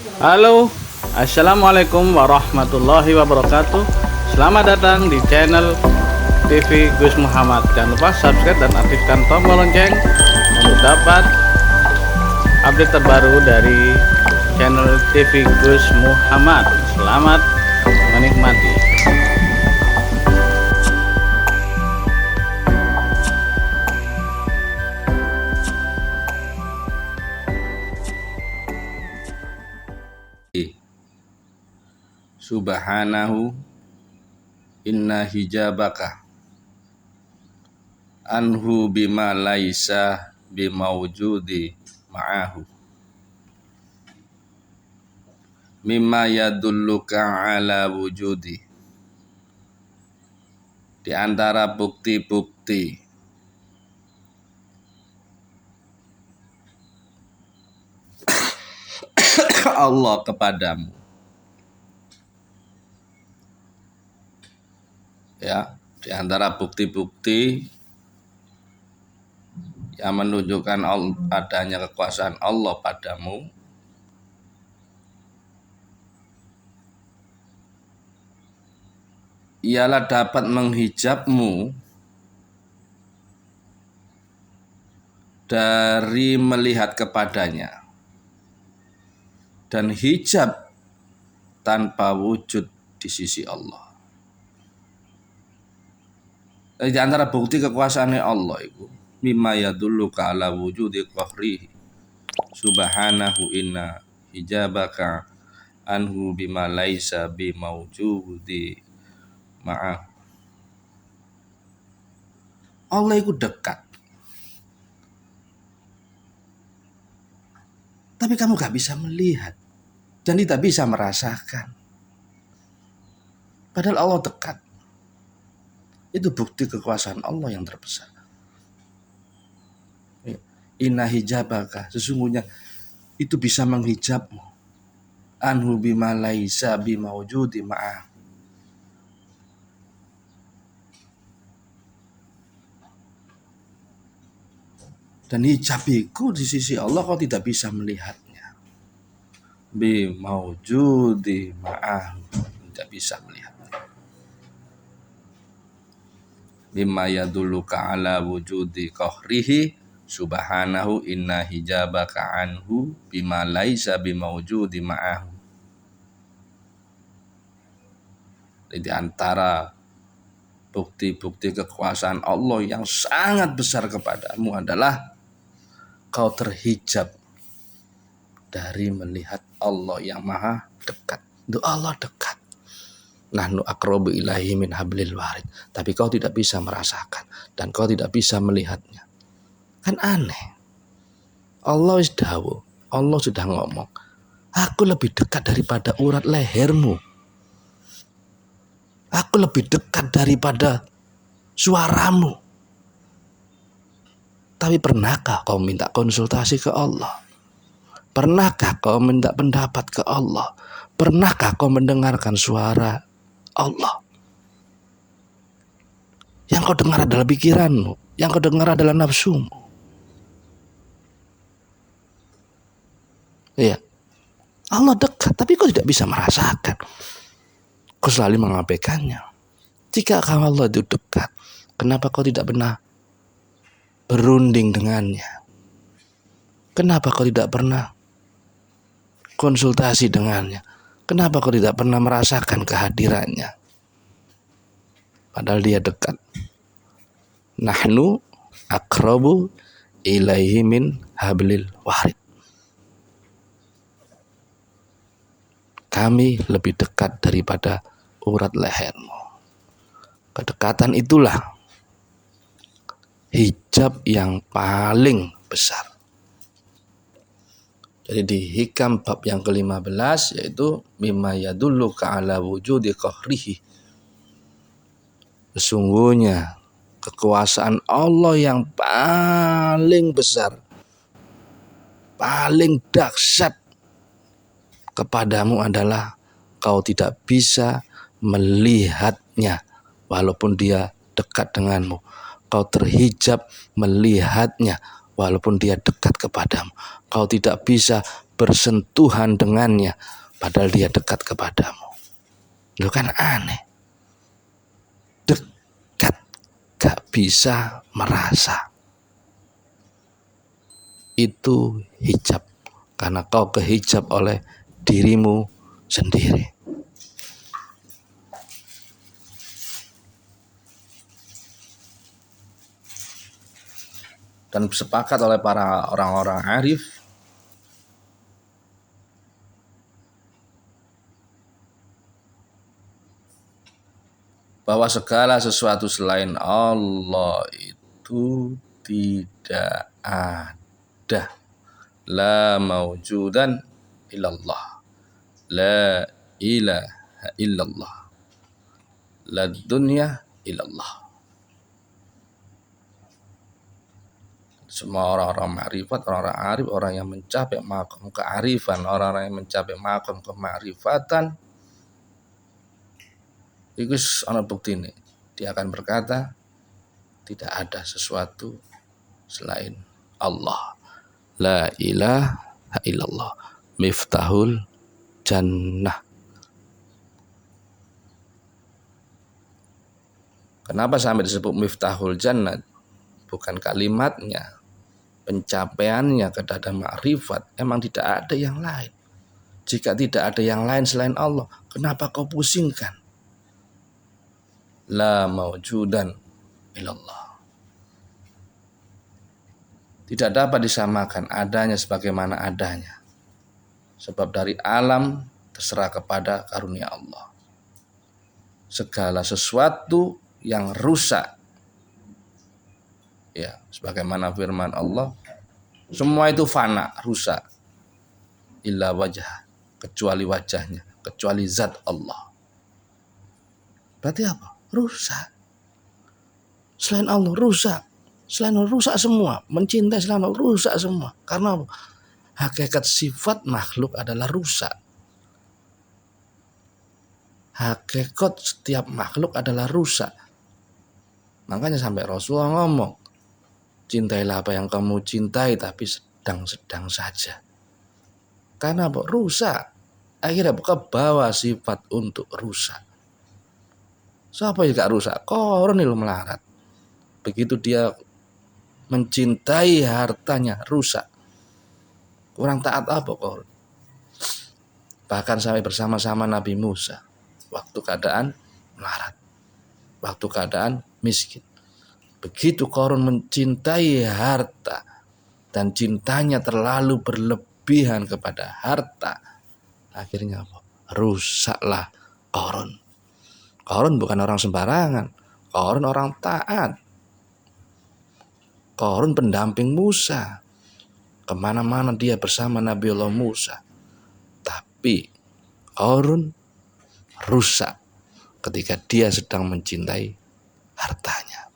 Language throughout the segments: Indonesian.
Halo, assalamualaikum warahmatullahi wabarakatuh. Selamat datang di channel TV Gus Muhammad. Jangan lupa subscribe dan aktifkan tombol lonceng untuk dapat update terbaru dari channel TV Gus Muhammad. Selamat menikmati. Subhanahu inna hijabaka anhu bima laisa bimaujudi ma'ahu mimma yadulluka ala wujudi. Di antara bukti-bukti Allah kepadamu, ya, di antara bukti-bukti yang menunjukkan adanya kekuasaan Allah padamu, ialah dapat menghijabmu dari melihat kepadanya, dan hijab tanpa wujud di sisi Allah. Di antara bukti kekuasaannya Allah itu mimma yadulluka ala wujudi qahrihi subhanahu inna hijabaka anhu bima laisa bimaujudi ma'ah. Allah itu dekat, tapi kamu gak bisa melihat dan tidak bisa merasakan. Padahal Allah dekat. Itu bukti kekuasaan Allah yang terbesar. Inna hijabaka, sesungguhnya itu bisa menghijabmu. Anhu bima laisa bimaujudi ma'ah. Dan hijabiku di sisi Allah kau tidak bisa melihatnya. Bimaujudi ma'ah, tidak bisa melihatnya. Mimma yadulluka ala wujudi qahrihi subhanahu inna hijabaka anhu bima laisa bimaujudi ma'ahu. Di antara bukti-bukti kekuasaan Allah yang sangat besar kepadamu adalah kau terhijab dari melihat Allah yang maha dekat. Itu Allah dekat. Nahnu aqrabu ilaihi min hablil warid. Tapi kau tidak bisa merasakan dan kau tidak bisa melihatnya. Kan aneh. Allah isdawu, Allah sudah ngomong, aku lebih dekat daripada urat lehermu. Aku lebih dekat daripada suaramu. Tapi pernahkah kau minta konsultasi ke Allah? Pernahkah kau minta pendapat ke Allah? Pernahkah kau mendengarkan suara Allah? Yang kau dengar adalah pikiranmu, yang kau dengar adalah nafsumu. Iya, Allah dekat, tapi kau tidak bisa merasakan. Kau selalu mengabaikannya. Jika Allah itu dekat, kenapa kau tidak pernah berunding dengannya? Kenapa kau tidak pernah konsultasi dengannya? Kenapa kau tidak pernah merasakan kehadirannya? Padahal dia dekat. Nahnu aqrabu ilaihi min hablil warid. Kami lebih dekat daripada urat lehermu. Kedekatan itulah hijab yang paling besar. Jadi di hikam bab yang ke-15 yaitu mimma yadulluka ala wujudi qahrihi. Sesungguhnya kekuasaan Allah yang paling besar, paling dahsyat kepadamu adalah kau tidak bisa melihatnya walaupun dia dekat denganmu. Kau terhijab melihatnya walaupun dia dekat kepadamu. Kau tidak bisa bersentuhan dengannya padahal dia dekat kepadamu. Lu kan aneh. Dekat gak bisa merasa. Itu hijab, karena kau kehijab oleh dirimu sendiri. Dan sepakat oleh para orang-orang arif bahwa segala sesuatu selain Allah itu tidak ada. La maujudan illallah, la ilaha illallah, la dunya illallah. Semua orang-orang ma'rifat, orang-orang arif, orang yang mencapai maqam kearifan, orang-orang yang mencapai maqam kemakrifatan, itu ana bukti ini. Dia akan berkata, tidak ada sesuatu selain Allah. La ilaha illallah, miftahul jannah. Kenapa sampai disebut miftahul jannah? Bukan kalimatnya, pencapaiannya ke dalam makrifat. Emang tidak ada yang lain. Jika tidak ada yang lain selain Allah, kenapa kau pusingkan? La maujudan illallah. Tidak dapat disamakan adanya sebagaimana adanya. Sebab dari alam terserah kepada karunia Allah. Segala sesuatu yang rusak, ya, sebagaimana firman Allah, semua itu fana, rusak. Illa wajah, kecuali wajahnya, kecuali zat Allah. Berarti apa? Rusak. Selain Allah rusak. Selain Allah rusak semua. Mencintai selain Allah rusak semua. Karena apa? Hakikat sifat makhluk adalah rusak. Hakikat setiap makhluk adalah rusak. Makanya sampai Rasulullah ngomong, cintailah apa yang kamu cintai, tapi sedang-sedang saja. Karena apa? Rusak. Akhirnya kebawa sifat untuk rusak. Siapa yang gak rusak? Korun itu melarat. Begitu dia mencintai hartanya, rusak. Kurang taat apa korun? Bahkan sampai bersama-sama Nabi Musa, waktu keadaan melarat, waktu keadaan miskin. Begitu korun mencintai harta dan cintanya terlalu berlebihan kepada harta, akhirnya apa? Rusaklah korun. Korun bukan orang sembarangan. Korun orang taat. Korun pendamping Musa. Kemana-mana dia bersama Nabi Allah Musa. Tapi Korun rusak ketika dia sedang mencintai hartanya.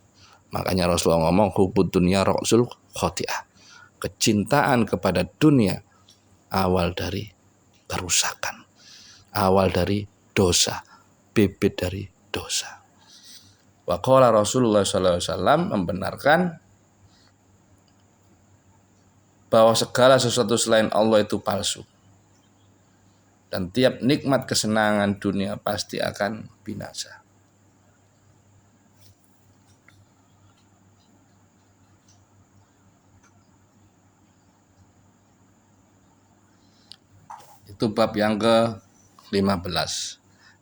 Makanya Rasulullah ngomong, hubud dunya ra'sul khoti'ah. Kecintaan kepada dunia awal dari kerusakan. Awal dari dosa. Bibit dari dosa. Wa qala Rasulullah SAW membenarkan bahwa segala sesuatu selain Allah itu palsu. Dan tiap nikmat kesenangan dunia pasti akan binasa. Itu bab yang ke-15.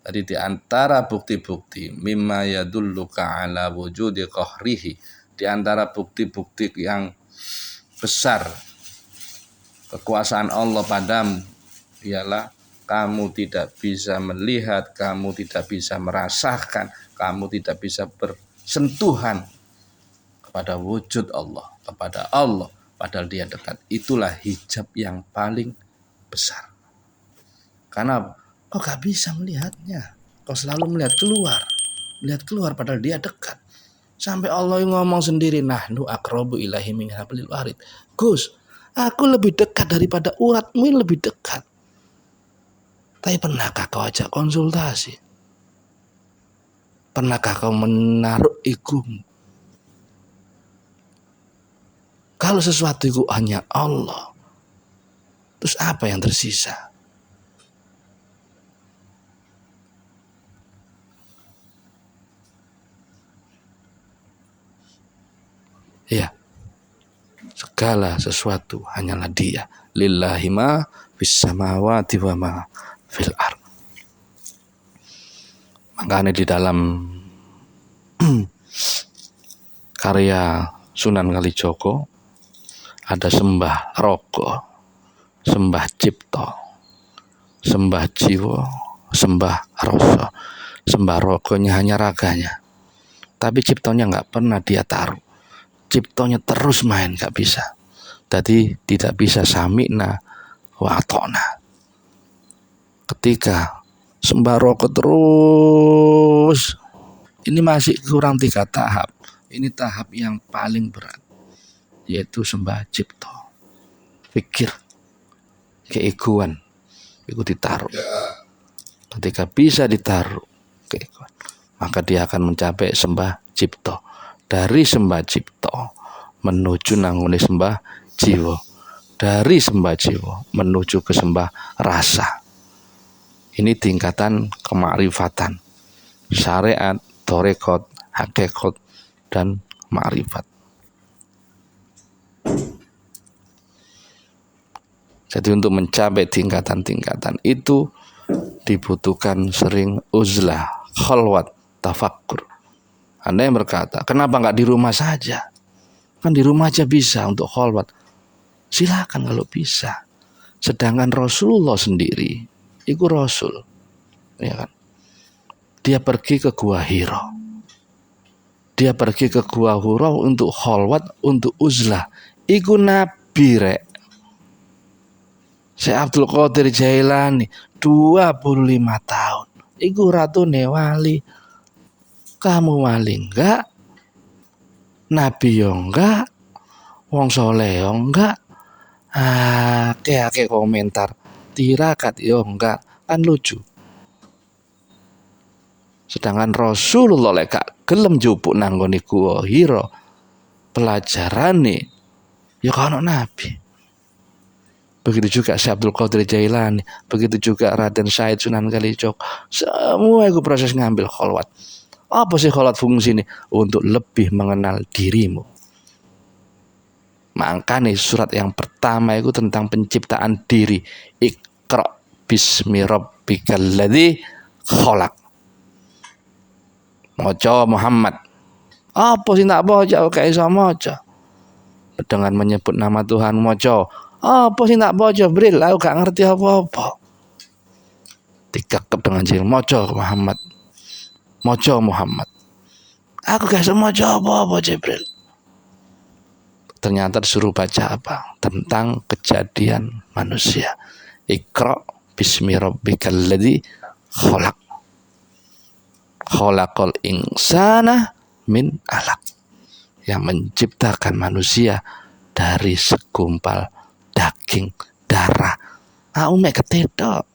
Tadi di antara bukti-bukti mimma yadulluka ala wujudi qahrihi, di antara bukti-bukti yang besar kekuasaan Allah padamu ialah kamu tidak bisa melihat, kamu tidak bisa merasakan, kamu tidak bisa bersentuhan kepada wujud Allah, kepada Allah padahal dia dekat. Itulah hijab yang paling besar. Karena kau gak bisa melihatnya. Kau selalu melihat keluar padahal dia dekat. Sampai Allah yang ngomong sendiri, nahnu aqrabu ilaihi min hablil warid. Gus, aku lebih dekat daripada uratmu, lebih dekat. Tapi pernahkah kau ajak konsultasi? Pernahkah kau menaruh egomu? Kalau sesuatu itu hanya Allah, Terus apa yang tersisa? Ya, segala sesuatu hanyalah Dia. Lillahi ma fis samawati wa ma fil ard. Makanya di dalam karya Sunan Kalijogo ada sembah rogo, sembah cipto, sembah jiwa, sembah rasa. Sembah rogonya hanya raganya, tapi ciptonya nggak pernah dia taruh. Ciptonya terus main, nggak bisa. Jadi tidak bisa sami'na wa atona. Ketika sembah rogo terus, ini masih kurang 3 tahap. Ini tahap yang paling berat, yaitu sembah cipto. Pikir, keegoan, itu ditaruh. Ketika bisa ditaruh keegoan, maka dia akan mencapai sembah cipto. Dari sembah cipto menuju nangone sembah jiwa. Dari sembah jiwa menuju ke sembah rasa. Ini tingkatan kemakrifatan. Syariat, torekot, hakikat, dan makrifat. Jadi untuk mencapai tingkatan-tingkatan itu dibutuhkan sering uzlah, khalwat, tafakkur. Anda yang berkata, kenapa nggak di rumah saja? Kan di rumah aja bisa untuk khalwat. Silakan kalau bisa. Sedangkan Rasulullah sendiri, itu Rasul, ya kan? Dia pergi ke Gua Hira. Dia pergi ke Gua Hira untuk khalwat, untuk uzlah. Iku Nabi rek. Syekh Abdul Qadir Jailani 25 tahun. Iku ratune wali. Kamu wali enggak? Nabi yo enggak? Wong soleh yo enggak? Ake komentar. Tirakat yo enggak? Kan lucu. Sedangkan Rasulullah lek gak gelem njupuk nang ngene Gua Hira, pelajarane ya kana Nabi. Begitu juga Syekh Abdul Qadir Jailani, begitu juga Raden Said Sunan Kalijogo. Semua itu proses ngambil khalwat. Apa sih khalwat fungsinya? Untuk lebih mengenal dirimu. Makanya surat yang pertama itu tentang penciptaan diri. Iqra bismi rabbikal ladzi khalaq. Maca Muhammad. Apa sih tak baca kayak iso maca? Dengan menyebut nama Tuhan maca. Apa sih tak baca Bril? Aku gak ngerti apa-apa. Dikekep dengan jil maca Muhammad. Maca Muhammad. Aku gak bisa maca apa-apa Jibril. Ternyata disuruh baca apa? Tentang kejadian manusia. Iqra bismi rabbikal ladzi khalaq. Khalaqal insana min alaq. Yang menciptakan manusia dari segumpal daging darah. Mek ketetok.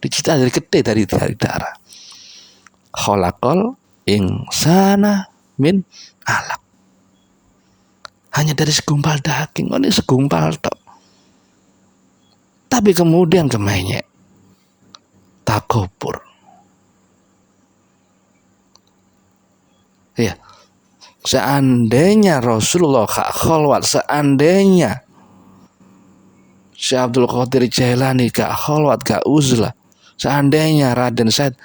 Dicipta dari ketih dari darah. Khalaqal insana min alaq. Hanya dari segumpal daging. Ini segumpal tok. Tapi kemudian kemainnya takobur. Ya. Seandainya Rasulullah gak khalwat, seandainya Syekh Abdul Qadir Jailani gak khalwat, gak uzlah, seandainya Raden Said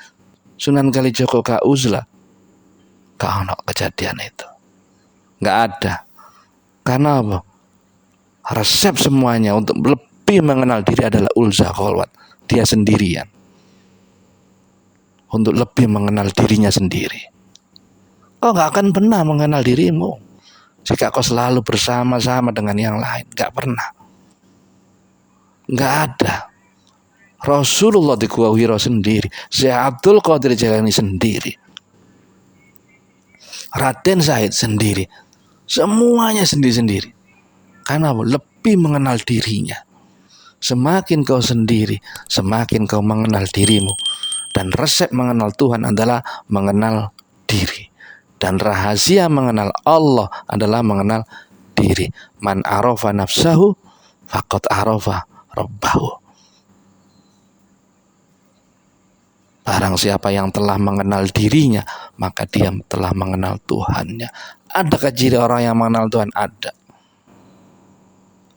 Sunan Kalijogo gak uzlah, gak ada kejadian itu. Gak ada. Karena apa? Resep semuanya untuk lebih mengenal diri adalah ulzah khalwat. Dia sendirian. Untuk lebih mengenal dirinya sendiri. Kau gak akan pernah mengenal dirimu jika kau selalu bersama-sama dengan yang lain. Gak pernah. Nggak ada. Rasulullah di Gua Hira sendiri, Syekh Abdul Qadir Jailani sendiri, Raden Said sendiri, semuanya sendiri-sendiri. Karena lebih mengenal dirinya. Semakin kau sendiri, semakin kau mengenal dirimu. Dan resep mengenal Tuhan adalah mengenal diri. Dan rahasia mengenal Allah adalah mengenal diri. Man arafa nafsahu faqad arafa rabbahu. Barang siapa yang telah mengenal dirinya, maka dia telah mengenal Tuhannya. Adakah ciri orang yang mengenal Tuhan? Ada.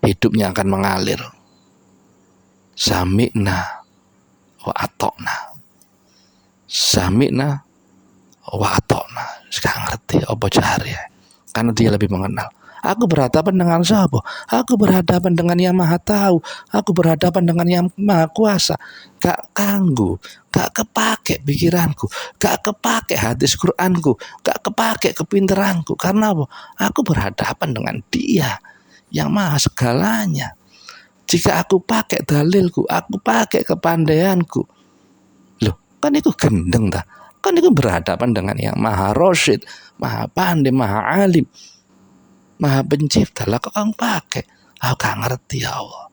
Hidupnya akan mengalir. Sami'na wa atokna. Sami'na wa atokna. Sekarang ngerti apa cari ya? Karena dia lebih mengenal. Aku berhadapan dengan siapa? Aku berhadapan dengan yang maha tahu. Aku berhadapan dengan yang maha kuasa. Gak kanggu, gak kepake pikiranku, gak kepake hadis Quranku, gak kepake kepinteranku. Karena apa? Aku berhadapan dengan dia yang maha segalanya. Jika aku pakai dalilku, aku pakai kepandaianku, loh kan itu gendeng dah. Kan itu berhadapan dengan yang maha rosyid, maha pandai, maha alim, maha pencipta. Lah kok kamu pakai? Aku gak ngerti ya Allah.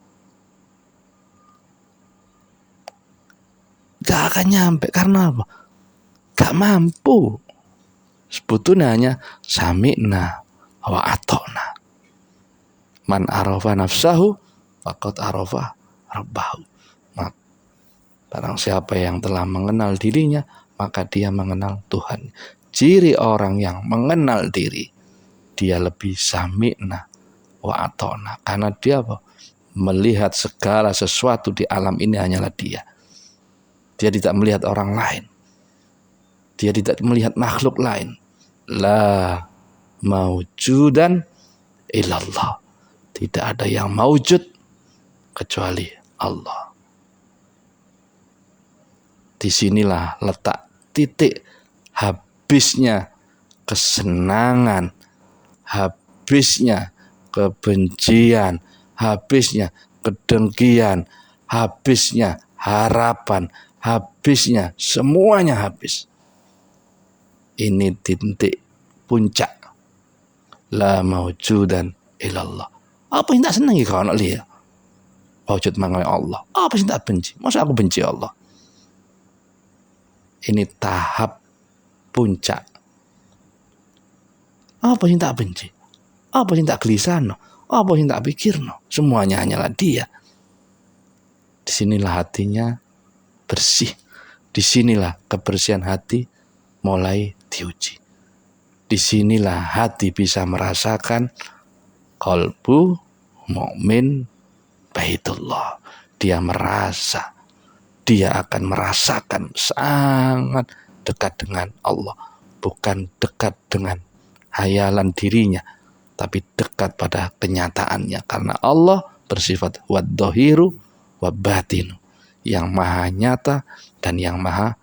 Gak akan nyampe. Karena apa? Gak mampu. Sebetulnya hanya sami'na wa atokna. Man arafa nafsahu faqad arafa rabbahu. Barang siapa yang telah mengenal dirinya, maka dia mengenal Tuhan. Ciri orang yang mengenal diri, dia lebih sami'na wa atokna. Karena dia apa? Melihat segala sesuatu di alam ini hanyalah dia. Dia tidak melihat orang lain. Dia tidak melihat makhluk lain. La maujudan illallah. Tidak ada yang maujud kecuali Allah. Disinilah letak titik habisnya kesenangan, habisnya kebencian, habisnya kedengkian, habisnya harapan, habisnya semuanya habis. Ini titik puncak. La maujudan illallah. Apa yang tak senangi kau nak lihat? Wujud mengenai Allah. Apa yang tak benci? Masa aku benci Allah? Ini tahap puncak. Apa yang tak benci? Apa yang tak gelisah? Apa yang tak pikir? Semuanya hanyalah dia. Disinilah hatinya bersih. Disinilah kebersihan hati mulai diuji. Disinilah hati bisa merasakan qalbu mukmin baitullah. Dia merasa, dia akan merasakan sangat dekat dengan Allah. Bukan dekat dengan hayalan dirinya, tapi dekat pada kenyataannya. Karena Allah bersifat wad-dhahiru wa-batinu, yang maha nyata dan yang maha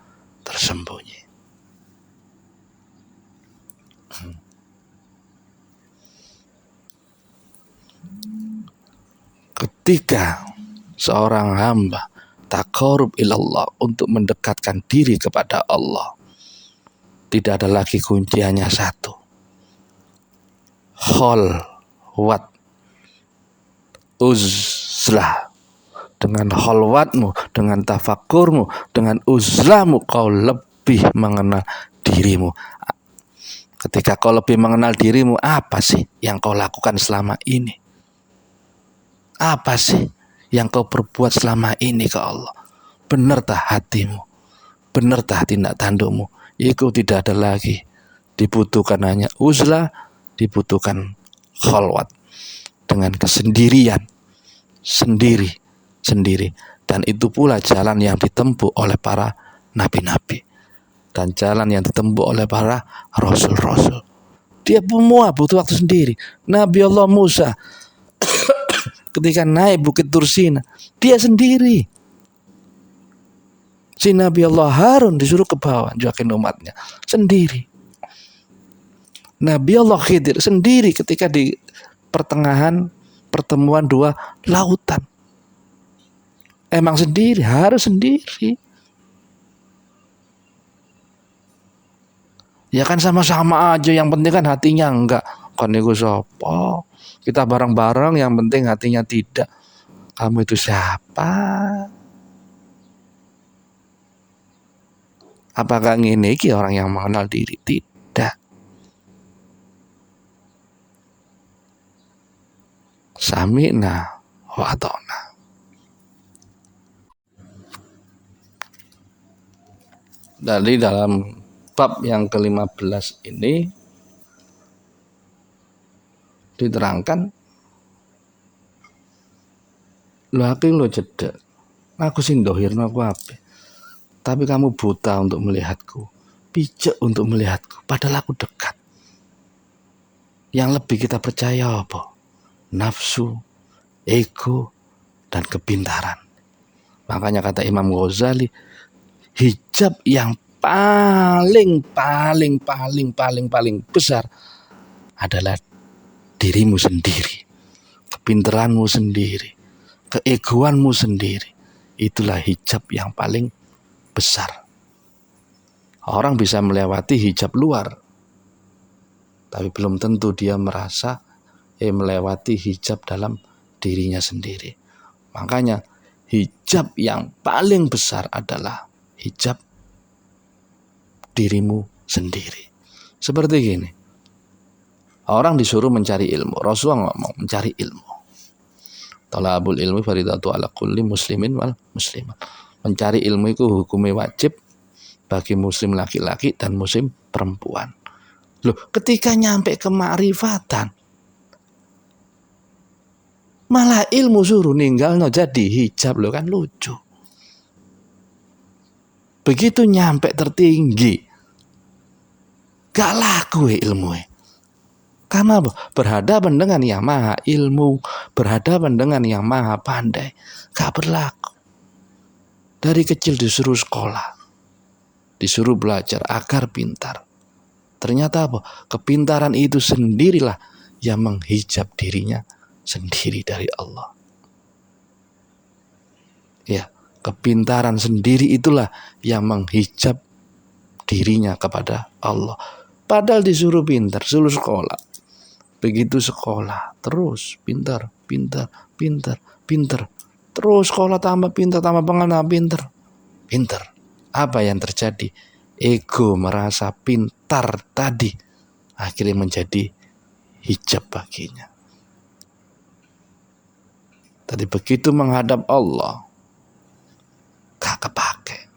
tersembunyi. Ketika seorang hamba taqarrub ilallah, untuk mendekatkan diri kepada Allah, tidak ada lagi kunciannya satu. Khalwat uzlah. Dengan khalwatmu, dengan tafakurmu, dengan uzlahmu, kau lebih mengenal dirimu. Ketika kau lebih mengenal dirimu, apa sih yang kau lakukan selama ini? Apa sih yang kau perbuat selama ini ke Allah? Benar tak hatimu? Benar tak tindak tandukmu? Itu tidak ada lagi. Dibutuhkan hanya uzlah, dibutuhkan khalwat. Dengan kesendirian, sendiri. Dan itu pula jalan yang ditempuh oleh para nabi-nabi. Dan jalan yang ditempuh oleh para rasul-rasul. Dia semua butuh waktu sendiri. Nabi Allah Musa ketika naik bukit Tursina, dia sendiri. Si Nabi Allah Harun disuruh ke bawah, jokin umatnya sendiri. Nabi Allah Khidir sendiri ketika di pertengahan pertemuan dua lautan. Emang sendiri, harus sendiri. Ya kan sama-sama aja, yang penting kan hatinya enggak. Kan itu sopo. Kita bareng-bareng, yang penting hatinya tidak. Kamu itu siapa? Apakah ini orang yang mengenal diri? Tidak. Sami'na wa ata'na. Dari dalam bab yang ke-15 ini diterangkan, lo aku lo cedek, aku sing dohirno aku apa, tapi kamu buta untuk melihatku, pijak untuk melihatku, padahal aku dekat. Yang lebih kita percaya apa? Nafsu, ego, dan kepintaran. Makanya kata Imam Ghazali, hijab yang paling besar adalah dirimu sendiri, kepintaranmu sendiri, keegoanmu sendiri. Itulah hijab yang paling besar. Orang bisa melewati hijab luar, tapi belum tentu dia merasa melewati hijab dalam dirinya sendiri. Makanya hijab yang paling besar adalah hijab dirimu sendiri. Seperti gini, orang disuruh mencari ilmu. Rasulullah ngomong mencari ilmu. Talabul ilmi faridatu ala kulli muslimin wal muslimat. Mencari ilmu itu hukumnya wajib bagi muslim laki-laki dan muslim perempuan. Loh, ketika nyampe ke ma'rifatan, malah ilmu suruh ninggal no jadi hijab, lo kan lucu. Begitu nyampe tertinggi, gak laku ilmu. Karena berhadapan dengan yang maha ilmu, berhadapan dengan yang maha pandai, gak berlaku. Dari kecil disuruh sekolah, disuruh belajar agar pintar. Ternyata apa? Kepintaran itu sendirilah yang menghijab dirinya sendiri dari Allah. Ya, kepintaran sendiri itulah yang menghijab dirinya kepada Allah. Padahal disuruh pintar, suruh sekolah. Begitu sekolah, terus pintar. Terus sekolah tambah pintar, tambah pengalaman pintar. Apa yang terjadi? Ego merasa pintar tadi akhirnya menjadi hijab baginya. Tadi begitu menghadap Allah, gak kepake.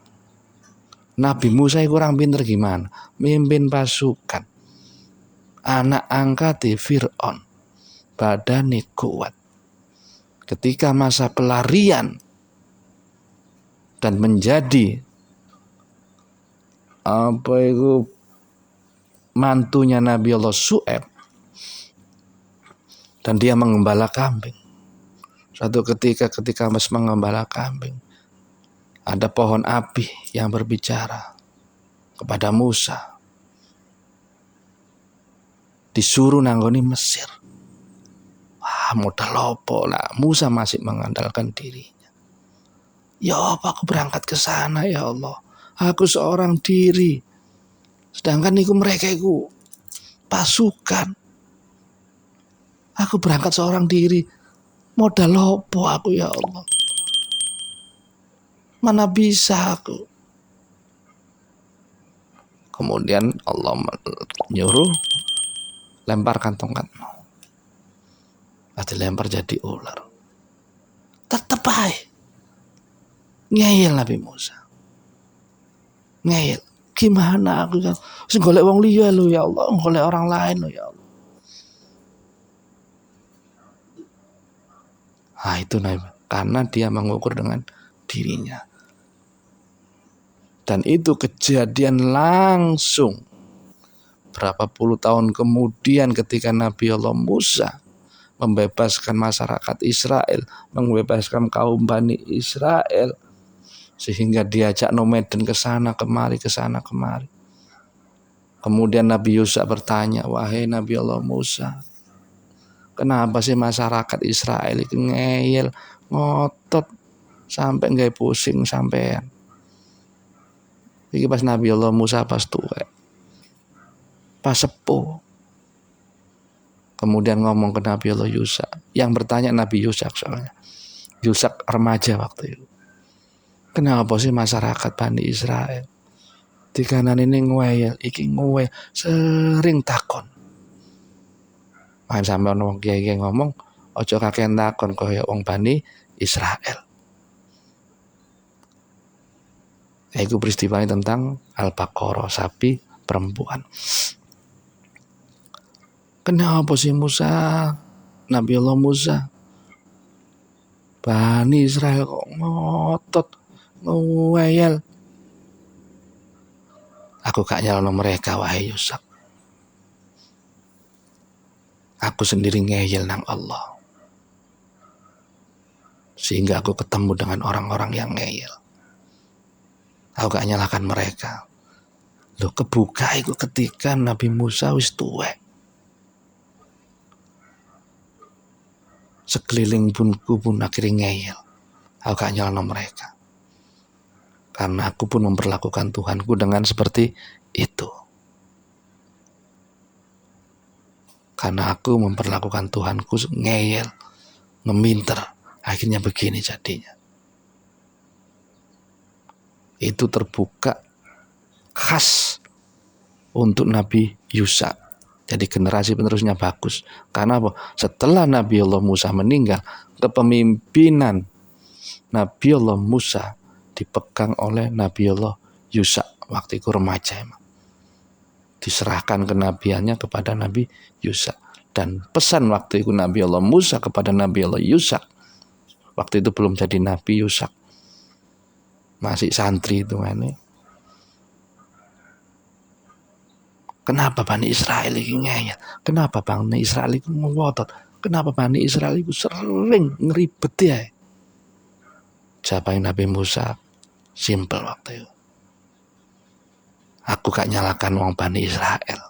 Nabi Musa kurang pintar gimana? Mimpin pasukan, anak angkat Fir'aun, badannya kuat. Ketika masa pelarian dan menjadi mantunya Nabi Allah Syuaib, dan dia mengembala kambing. Suatu ketika mas mengembala kambing, ada pohon api yang berbicara kepada Musa, disuruh nanggoni Mesir. Wah, modal lopo lah. Musa masih mengandalkan dirinya. Ya apa, aku berangkat ke sana ya Allah. Aku seorang diri. Sedangkan mereka pasukan. Aku berangkat seorang diri. Modal lopo aku ya Allah. Mana bisa aku. Kemudian Allah menyuruh lemparkan tongkatmu. Dilempar jadi ular. Tetap aja ngeyel Nabi Musa. Ngeyel. Gimana aku kan? Sing golek wong liya lo ya Allah, golek orang lain lo ya Allah. Nah itu Nabi, karena dia mengukur dengan dirinya. Dan itu kejadian langsung berapa puluh tahun kemudian ketika Nabi Allah Musa membebaskan masyarakat Israel, membebaskan kaum Bani Israel, sehingga diajak nomaden ke sana kemari. Kemudian Nabi Yusuf bertanya, wahai Nabi Allah Musa, kenapa sih masyarakat Israel itu ngeyel, ngotot sampai nggak pusing sampean? Iki pas Nabi Allah Musa pas tuwek, pas sepuh. Kemudian ngomong ke Nabi Allah Yusuf. Yang bertanya Nabi Yusuf soalnya. Yusuf remaja waktu itu. Kenapa sih masyarakat Bani Israel di kanan ini ngeyel, iki ngeyel, sering takon. Main sampai wong kiai ngomong, ojo kakean takon kaya wong Bani Israel. Itu peristiwa tentang Al-Baqarah, sapi perempuan. Kenapa sih Nabi Allah Musa, Bani Israel kok ngotot, ngeyel? Aku gak nyalano mereka, wahai Yusak. Aku sendiri ngeyel nang Allah. Sehingga aku ketemu dengan orang-orang yang ngeyel. Aku gak nyalahkan mereka. Loh, kebuka itu ketika Nabi Musa wis tuwek. Sekeliling pun akhirnya ngeyel. Aku gak nyalahno mereka. Karena aku pun memperlakukan Tuhanku dengan seperti itu. Karena aku memperlakukan Tuhanku ngeyel, ngeminter. Akhirnya begini jadinya. Itu terbuka khas untuk Nabi Yusa. Jadi generasi penerusnya bagus. Karena apa? Setelah Nabi Allah Musa meninggal, kepemimpinan Nabi Allah Musa dipegang oleh Nabi Allah Yusa. Waktu itu remaja emang. Diserahkan kenabiannya kepada Nabi Yusa. Dan pesan waktu itu Nabi Allah Musa kepada Nabi Allah Yusa. Waktu itu belum jadi Nabi Yusa. Masih santri itu kan. Kenapa Bani Israel ini ngeyel? Kenapa Bani Israel itu ngotot? Kenapa Bani Israel itu sering ngeribet ya? Jawaban Nabi Musa simple waktu itu. Aku gak nyalakan wong Bani Israel.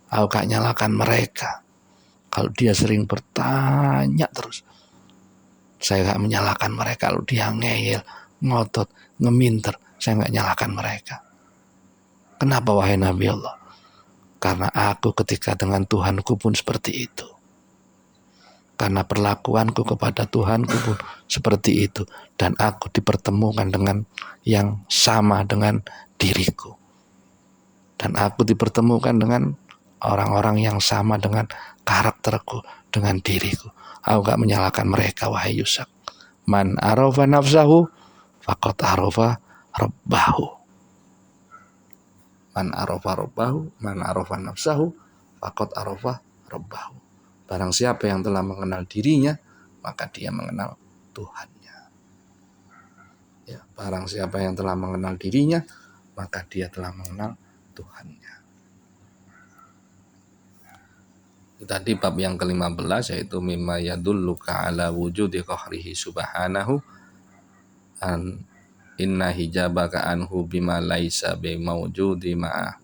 Aku gak nyalakan mereka. Kalau dia sering bertanya terus. Saya gak menyalahkan mereka. Kalau dia ngeyel, ngotot, ngeminter, saya gak nyalahkan mereka. Kenapa wahai Nabi Allah? Karena aku ketika dengan Tuhanku pun seperti itu. Karena perlakuanku kepada Tuhanku pun seperti itu. Dan aku dipertemukan dengan yang sama dengan diriku. Dan aku dipertemukan dengan orang-orang yang sama dengan karakterku, dengan diriku. Aku gak menyalahkan mereka, wahai Yusak. Man arafa nafsahu faqad arafa rabbahu. Man arafa rabbahu, man arafa nafsahu faqad arafa rabbahu. Barang siapa yang telah mengenal dirinya, maka dia mengenal Tuhannya. Ya, barang siapa yang telah mengenal dirinya, maka dia telah mengenal Tuhannya. Tadi bab yang ke-15 yaitu mimma yadulluka ala wujudi qahrihi subhanahu an inna hijabaka anhu bima laisa bi mawjudi ma'ah.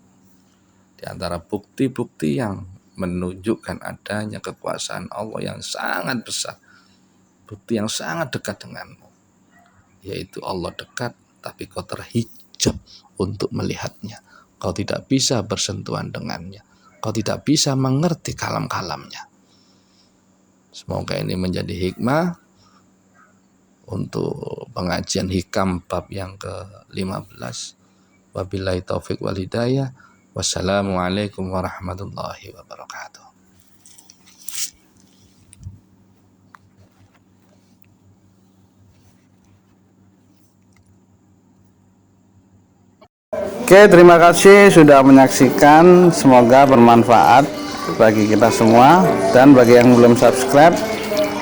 Di antara bukti-bukti yang menunjukkan adanya kekuasaan Allah yang sangat besar, bukti yang sangat dekat denganmu, yaitu Allah dekat tapi kau terhijab untuk melihatnya. Kau tidak bisa bersentuhan dengannya. Kau tidak bisa mengerti kalam-kalamnya. Semoga ini menjadi hikmah untuk pengajian hikam bab yang ke-15. Wabillahi taufik wal hidayah. Wassalamualaikum warahmatullahi wabarakatuh. Oke, terima kasih sudah menyaksikan. Semoga bermanfaat bagi kita semua. Dan bagi yang belum subscribe,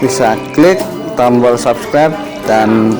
bisa klik tombol subscribe dan